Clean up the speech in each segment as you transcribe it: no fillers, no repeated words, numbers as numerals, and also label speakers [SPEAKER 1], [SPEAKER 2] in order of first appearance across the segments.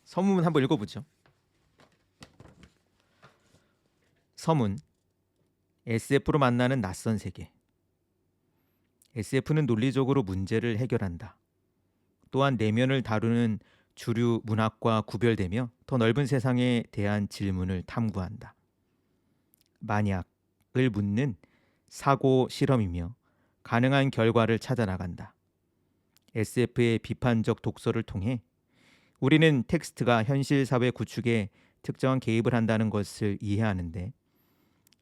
[SPEAKER 1] 서문 한번 읽어보죠. 서문. SF로 만나는 낯선 세계. SF는 논리적으로 문제를 해결한다. 또한 내면을 다루는 주류 문학과 구별되며 더 넓은 세상에 대한 질문을 탐구한다. 만약을 묻는 사고 실험이며 가능한 결과를 찾아 나간다. SF의 비판적 독서를 통해 우리는 텍스트가 현실 사회 구축에 특정한 개입을 한다는 것을 이해하는데,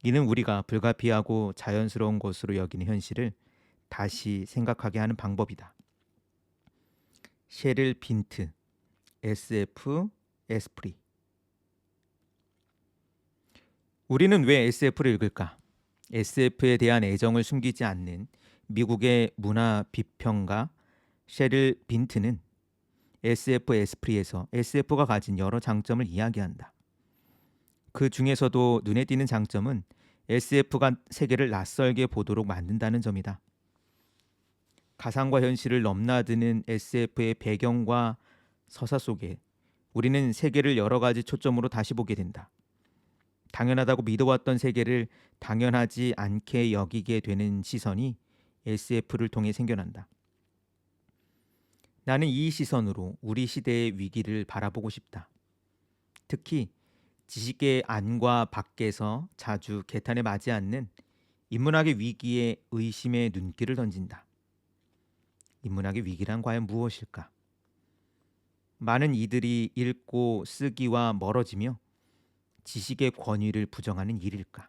[SPEAKER 1] 이는 우리가 불가피하고 자연스러운 것으로 여기는 현실을 다시 생각하게 하는 방법이다. 셰릴 빈트, SF, 에스프리. 우리는 왜 SF를 읽을까? SF에 대한 애정을 숨기지 않는 미국의 문화 비평가 셰릴 빈트는 SF 에스프리에서 SF가 가진 여러 장점을 이야기한다. 그 중에서도 눈에 띄는 장점은 SF가 세계를 낯설게 보도록 만든다는 점이다. 가상과 현실을 넘나드는 SF의 배경과 서사 속에 우리는 세계를 여러 가지 초점으로 다시 보게 된다. 당연하다고 믿어왔던 세계를 당연하지 않게 여기게 되는 시선이 SF를 통해 생겨난다. 나는 이 시선으로 우리 시대의 위기를 바라보고 싶다. 특히 지식의 안과 밖에서 자주 개탄에 맞지 않는 인문학의 위기에 의심의 눈길을 던진다. 인문학의 위기란 과연 무엇일까? 많은 이들이 읽고 쓰기와 멀어지며 지식의 권위를 부정하는 일일까?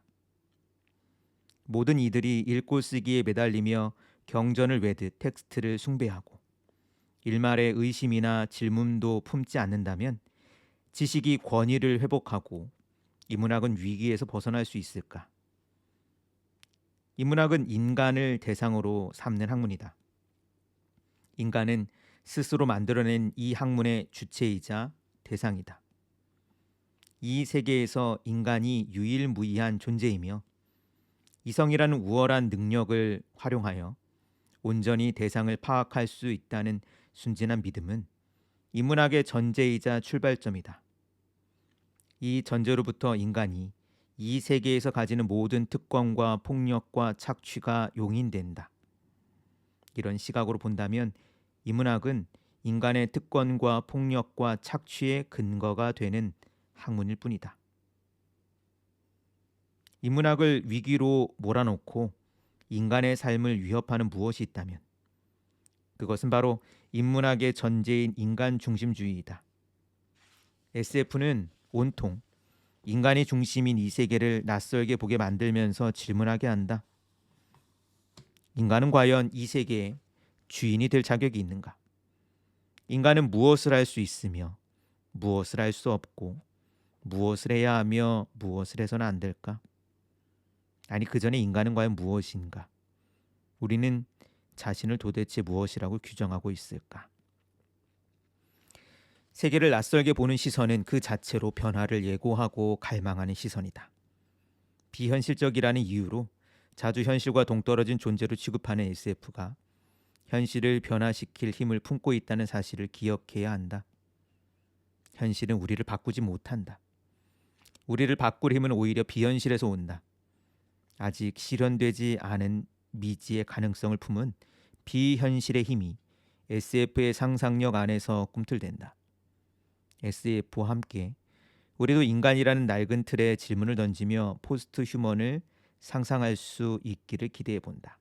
[SPEAKER 1] 모든 이들이 읽고 쓰기에 매달리며 경전을 외듯 텍스트를 숭배하고 일말의 의심이나 질문도 품지 않는다면 지식이 권위를 회복하고 인문학은 위기에서 벗어날 수 있을까? 인문학은 인간을 대상으로 삼는 학문이다. 인간은 스스로 만들어낸 이 학문의 주체이자 대상이다. 이 세계에서 인간이 유일무이한 존재이며 이성이라는 우월한 능력을 활용하여 온전히 대상을 파악할 수 있다는 순진한 믿음은 인문학의 전제이자 출발점이다. 이 전제로부터 인간이 이 세계에서 가지는 모든 특권과 폭력과 착취가 용인된다. 이런 시각으로 본다면 인문학은 인간의 특권과 폭력과 착취의 근거가 되는 학문일 뿐이다. 인문학을 위기로 몰아넣고 인간의 삶을 위협하는 무엇이 있다면 그것은 바로 인문학의 전제인 인간 중심주의이다. SF는 온통 인간이 중심인 이 세계를 낯설게 보게 만들면서 질문하게 한다. 인간은 과연 이 세계의 주인이 될 자격이 있는가? 인간은 무엇을 할 수 있으며 무엇을 할 수 없고 무엇을 해야 하며 무엇을 해서는 안 될까? 아니, 그 전에 인간은 과연 무엇인가? 우리는 자신을 도대체 무엇이라고 규정하고 있을까? 세계를 낯설게 보는 시선은 그 자체로 변화를 예고하고 갈망하는 시선이다. 비현실적이라는 이유로 자주 현실과 동떨어진 존재로 취급하는 SF가 현실을 변화시킬 힘을 품고 있다는 사실을 기억해야 한다. 현실은 우리를 바꾸지 못한다. 우리를 바꿀 힘은 오히려 비현실에서 온다. 아직 실현되지 않은 미지의 가능성을 품은 비현실의 힘이 SF의 상상력 안에서 꿈틀댄다. SF와 함께 우리도 인간이라는 낡은 틀에 질문을 던지며 포스트 휴먼을 상상할 수 있기를 기대해 본다.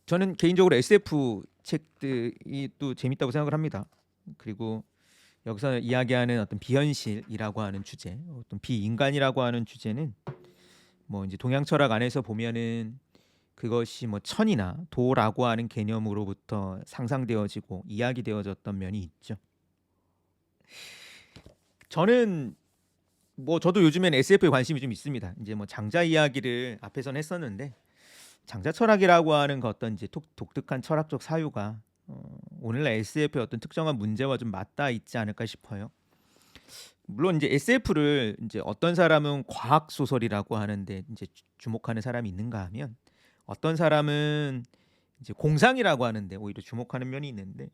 [SPEAKER 1] 저는 개인적으로 SF 책들이 또 재밌다고 생각을 합니다. 그리고 여기서 이야기하는 어떤 비현실이라고 하는 주제, 어떤 비인간이라고 하는 주제는 이제 동양 철학 안에서 보면은 그것이 천이나 도라고 하는 개념으로부터 상상되어지고 이야기되어졌던 면이 있죠. 저는 저도 요즘엔 SF에 관심이 좀 있습니다. 이제 장자 이야기를 앞에서는 했었는데 장자 철학이라고 하는 그 어떤 이제 독특한 철학적 사유가 오늘날 SF의 어떤 특정한 문제와 좀 맞닿아 있지 않을까 싶어요. 물론 이제 SF를 이제 어떤 사람은 과학 소설이라고 하는데 이제 주목하는 사람이 있는가 하면 어떤 사람은 이제 공상이라고 하는데 오히려 주목하는 면이 있는데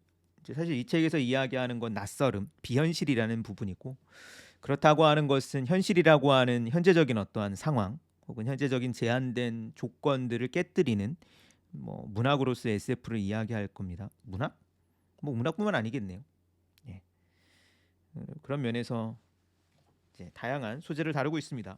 [SPEAKER 1] 이제 사실 이 책에서 이야기하는 건 낯설음, 비현실이라는 부분이고 그렇다고 하는 것은 현실이라고 하는 현재적인 어떠한 상황 혹은 현재적인 제한된 조건들을 깨뜨리는 뭐 문학으로서 SF를 이야기할 겁니다. 문학? 뭐 문학뿐만 아니겠네요. 예. 그런 면에서 이제 다양한 소재를 다루고 있습니다.